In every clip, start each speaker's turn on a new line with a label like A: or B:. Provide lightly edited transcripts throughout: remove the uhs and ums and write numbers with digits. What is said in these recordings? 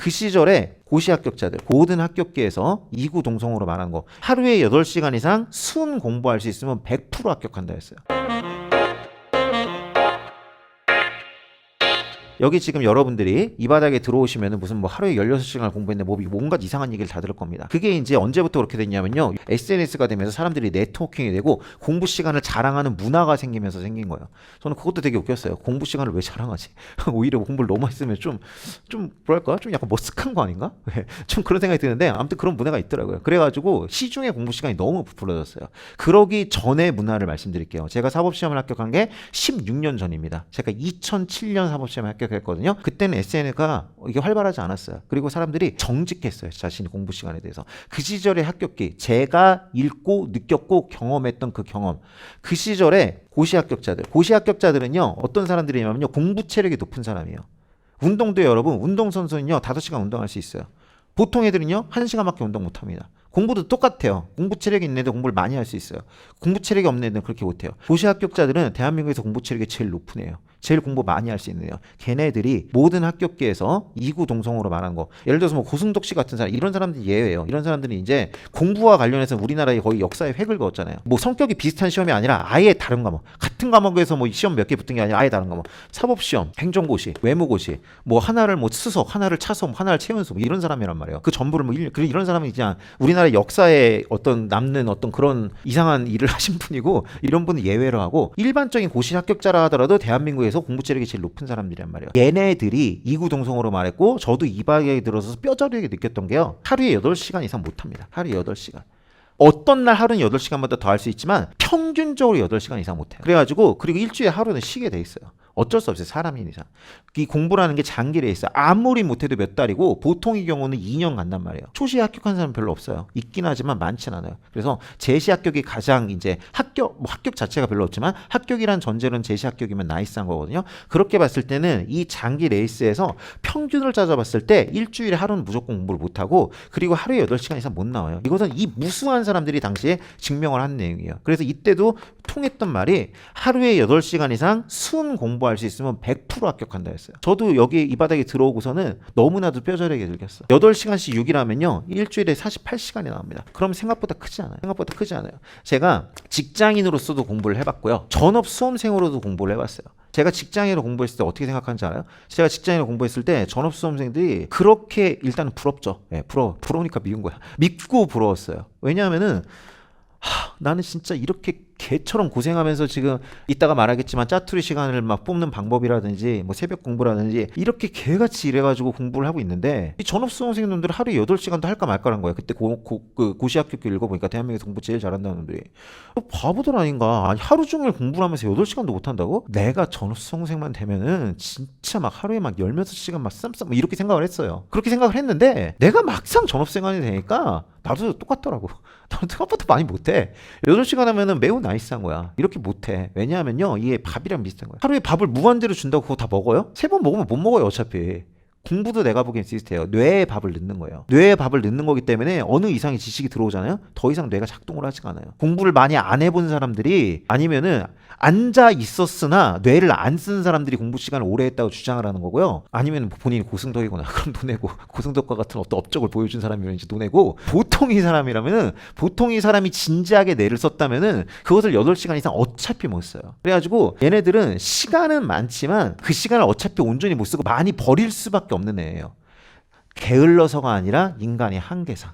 A: 그 시절에 고시 합격자들, 모든 합격기에서 이구동성으로 말하는 거, 하루에 8시간 이상 순 공부할 수 있으면 100% 합격한다 했어요. 여기 지금 여러분들이 이 바닥에 들어오시면 무슨 뭐 하루에 16시간을 공부했는데 뭐 뭔가 이상한 얘기를 다 들을 겁니다. 그게 이제 언제부터 그렇게 됐냐면요. SNS가 되면서 사람들이 네트워킹이 되고 공부 시간을 자랑하는 문화가 생기면서 생긴 거예요. 저는 그것도 되게 웃겼어요. 공부 시간을 왜 자랑하지? 오히려 공부를 너무 했으면 좀 뭐랄까? 좀 약간 머쓱한 거 아닌가? 좀 그런 생각이 드는데 아무튼 그런 문화가 있더라고요. 그래가지고 시중에 공부 시간이 너무 부풀어졌어요. 그러기 전의 문화를 말씀드릴게요. 제가 사법시험을 합격한 게 16년 전입니다. 제가 2007년 사법시험에 합격했거든요. 그때는 SNS가 이게 활발하지 않았어요. 그리고 사람들이 정직했어요. 자신이 공부 시간에 대해서. 그 시절의 합격기, 제가 읽고 느꼈고 경험했던 그 경험. 그 시절에 고시 합격자들은요. 어떤 사람들이냐면요. 공부 체력이 높은 사람이에요. 운동도 여러분, 운동선수는요. 5시간 운동할 수 있어요. 보통 애들은요. 1시간밖에 운동 못합니다. 공부도 똑같아요. 공부 체력이 있는 애들 공부를 많이 할 수 있어요. 공부 체력이 없는 애들은 그렇게 못해요. 고시 합격자들은 대한민국에서 공부 체력이 제일 높은 애예요. 제일 공부 많이 할 수 있는 애요. 걔네들이 모든 합격기에서 이구동성으로 말하는 거. 예를 들어서 뭐 고승덕 씨 같은 사람, 이런 사람들이 예외예요. 이런 사람들이 이제 공부와 관련해서 우리나라에 거의 역사의 획을 그었잖아요. 뭐 성격이 비슷한 시험이 아니라 아예 다른 과목. 같은 과목에서 뭐 시험 몇 개 붙은 게 아니라 아예 다른 과목. 사법시험, 행정고시, 외무고시, 뭐 하나를 뭐 수석, 하나를 차석, 하나를 최연소, 뭐 이런 사람이란 말이에요. 그 전부를 뭐 이런 사람이 그냥 우리나라 역사에 어떤 남는 어떤 그런 이상한 일을 하신 분이고, 이런 분은 예외로 하고, 일반적인 고시 합격자라 하더라도 대한민국에서 공부 체력이 제일 높은 사람들이란 말이에요. 얘네들이 이구동성으로 말했고, 저도 이 바닥에 들어서 뼈저리게 느꼈던 게요. 하루에 8시간 이상 못합니다. 하루에 8시간. 어떤 날 하루는 8시간보다 더 할 수 있지만 평균적으로 8시간 이상 못해요. 그래가지고 그리고 일주일에 하루는 쉬게 돼 있어요. 어쩔 수 없어요. 사람인 이상. 이 공부라는 게 장기래 있어요. 아무리 못해도 몇 달이고 보통의 경우는 2년 간단 말이에요. 초시에 합격한 사람 별로 없어요. 있긴 하지만 많진 않아요. 그래서 제시 합격이 가장 이제 합격 자체가 별로 없지만 합격이란 전제로는 제시 합격이면 나이스한 거거든요. 그렇게 봤을 때는 이 장기 레이스에서 평균을 찾아봤을 때 일주일에 하루는 무조건 공부를 못하고, 그리고 하루에 8시간 이상 못 나와요. 이것은 이 무수한 사람들이 당시에 증명을 한 내용이에요. 그래서 이때도 통했던 말이 하루에 8시간 이상 순 공부할 수 있으면 100% 합격한다 했어요. 저도 여기 이 바닥에 들어오고서는 너무나도 뼈저리게 느꼈어. 8시간씩 6이라면요. 일주일에 48시간이 나옵니다. 그럼 생각보다 크지 않아요. 제가 직장인으로서도 공부를 해봤고요. 전업 수험생으로도 공부를 해봤어요. 제가 직장인으로 공부했을 때 어떻게 생각하는지 알아요? 제가 직장인으로 공부했을 때 전업 수험생들이 그렇게 일단은 부럽죠. 네, 부러우니까 미운 거야. 믿고 부러웠어요. 왜냐하면은 나는 진짜 이렇게 개처럼 고생하면서 지금 이따가 말하겠지만 짜투리 시간을 막 뽑는 방법이라든지 뭐 새벽 공부라든지 이렇게 개같이 일해가지고 공부를 하고 있는데, 이 전업수험생님들 하루에 8시간도 할까 말까란 거예요. 그때 고시 합격기 읽어보니까 대한민국에서 공부 제일 잘한다는 놈들이 바보들 아닌가. 아니, 하루 종일 공부를 하면서 8시간도 못한다고? 내가 전업수험생만 되면은 진짜 막 하루에 막 16시간 막 쌈쌈 이렇게 생각을 했어요. 그렇게 생각을 했는데 내가 막상 전업생활이 되니까 나도 똑같더라고. 나도 생각보다 많이 못해. 8시간 하면은 매우 나이스한 거야. 이렇게 못해. 왜냐하면요, 이게 밥이랑 비슷한 거야. 하루에 밥을 무한대로 준다고 그거 다 먹어요? 3번 먹으면 못 먹어요. 어차피. 공부도 내가 보기엔 비슷해요. 뇌에 밥을 넣는 거예요. 뇌에 밥을 넣는 거기 때문에 어느 이상의 지식이 들어오잖아요. 더 이상 뇌가 작동을 하지가 않아요. 공부를 많이 안 해본 사람들이, 아니면은 앉아 있었으나 뇌를 안 쓴 사람들이 공부 시간을 오래 했다고 주장을 하는 거고요. 아니면 본인이 고승덕이거나 그럼 노내고, 고승덕과 같은 어떤 업적을 보여준 사람이면 이제 노내고, 보통 이 사람이 진지하게 뇌를 썼다면은 그것을 8시간 이상 어차피 못 써요. 그래가지고 얘네들은 시간은 많지만 그 시간을 어차피 온전히 못 쓰고 많이 버릴 수밖에 없는 애예요. 게을러서가 아니라 인간의 한계상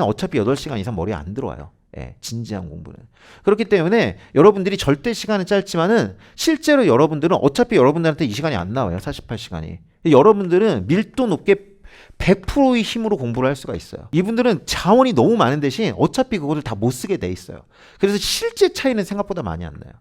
A: 어차피 8시간 이상 머리에 안 들어와요. 예, 진지한 공부는. 그렇기 때문에 여러분들이 절대 시간은 짧지만은 실제로 여러분들은 어차피 여러분들한테 이 시간이 안 나와요. 48시간이. 여러분들은 밀도 높게 100%의 힘으로 공부를 할 수가 있어요. 이분들은 자원이 너무 많은 대신 어차피 그거를 다 못 쓰게 돼 있어요. 그래서 실제 차이는 생각보다 많이 안 나요.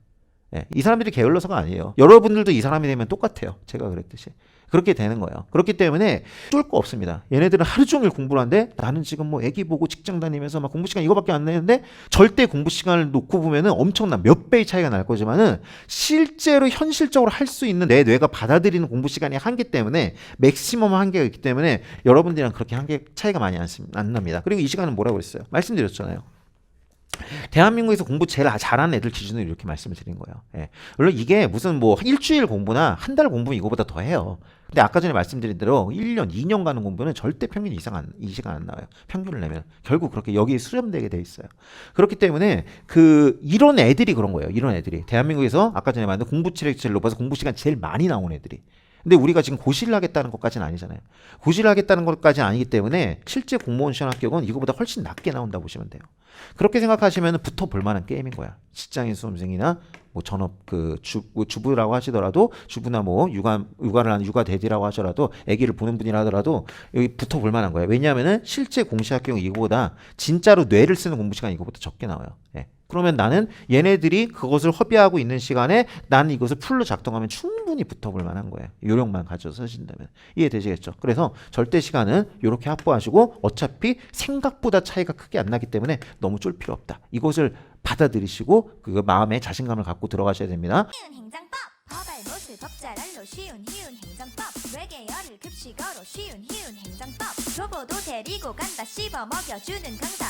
A: 예, 이 사람들이 게을러서가 아니에요. 여러분들도 이 사람이 되면 똑같아요. 제가 그랬듯이. 그렇게 되는 거예요. 그렇기 때문에 뚫 거 없습니다. 얘네들은 하루 종일 공부를 하는데, 나는 지금 뭐 애기 보고 직장 다니면서 막 공부 시간 이거밖에 안 내는데, 절대 공부 시간을 놓고 보면은 엄청난 몇 배의 차이가 날 거지만은 실제로 현실적으로 할 수 있는 내 뇌가 받아들이는 공부 시간이 한계 때문에, 맥시멈 한계가 있기 때문에 여러분들이랑 그렇게 한계 차이가 많이 안 납니다. 그리고 이 시간은 뭐라고 했어요? 말씀드렸잖아요. 대한민국에서 공부 제일 잘하는 애들 기준으로 이렇게 말씀을 드린 거예요. 예. 물론 이게 무슨 뭐 일주일 공부나 한 달 공부는 이거보다 더 해요. 근데 아까 전에 말씀드린 대로 1년, 2년 가는 공부는 절대 평균 이 시간 안 나와요. 평균을 내면 결국 그렇게 여기에 수렴되게 돼 있어요. 그렇기 때문에 이런 애들이 그런 거예요. 이런 애들이 대한민국에서 아까 전에 말한 공부 체력이 제일 높아서 공부 시간 제일 많이 나온 애들이. 근데 우리가 지금 고시를 하겠다는 것까지는 아니잖아요. 고시를 하겠다는 것까지는 아니기 때문에 실제 공무원 시험 합격은 이거보다 훨씬 낮게 나온다 보시면 돼요. 그렇게 생각하시면 붙어 볼 만한 게임인 거야. 직장인 수험생이나 뭐 전업 주부라고 하시더라도 주부나 뭐 육아를 하는 육아 대디라고 하더라도 아기를 보는 분이라 하더라도 여기 붙어 볼 만한 거야. 왜냐하면은 실제 공시 합격은 이거보다 진짜로 뇌를 쓰는 공부 시간이 이거보다 적게 나와요. 예. 그러면 나는 얘네들이 그것을 허비하고 있는 시간에 나는 이것을 풀로 작동하면 충분히 붙어볼 만한 거예요. 요령만 가져서 쓰신다면. 이해되시겠죠? 그래서 절대 시간은 이렇게 확보하시고 어차피 생각보다 차이가 크게 안 나기 때문에 너무 쫄 필요 없다. 이것을 받아들이시고 그 마음에 자신감을 갖고 들어가셔야 됩니다.
B: 쉬운 행정법 허발못을 법잘알로 쉬운 행정법 외계어를 급식어로 쉬운 행정법 교보도 데리고 간다 씹어 먹여주는 강사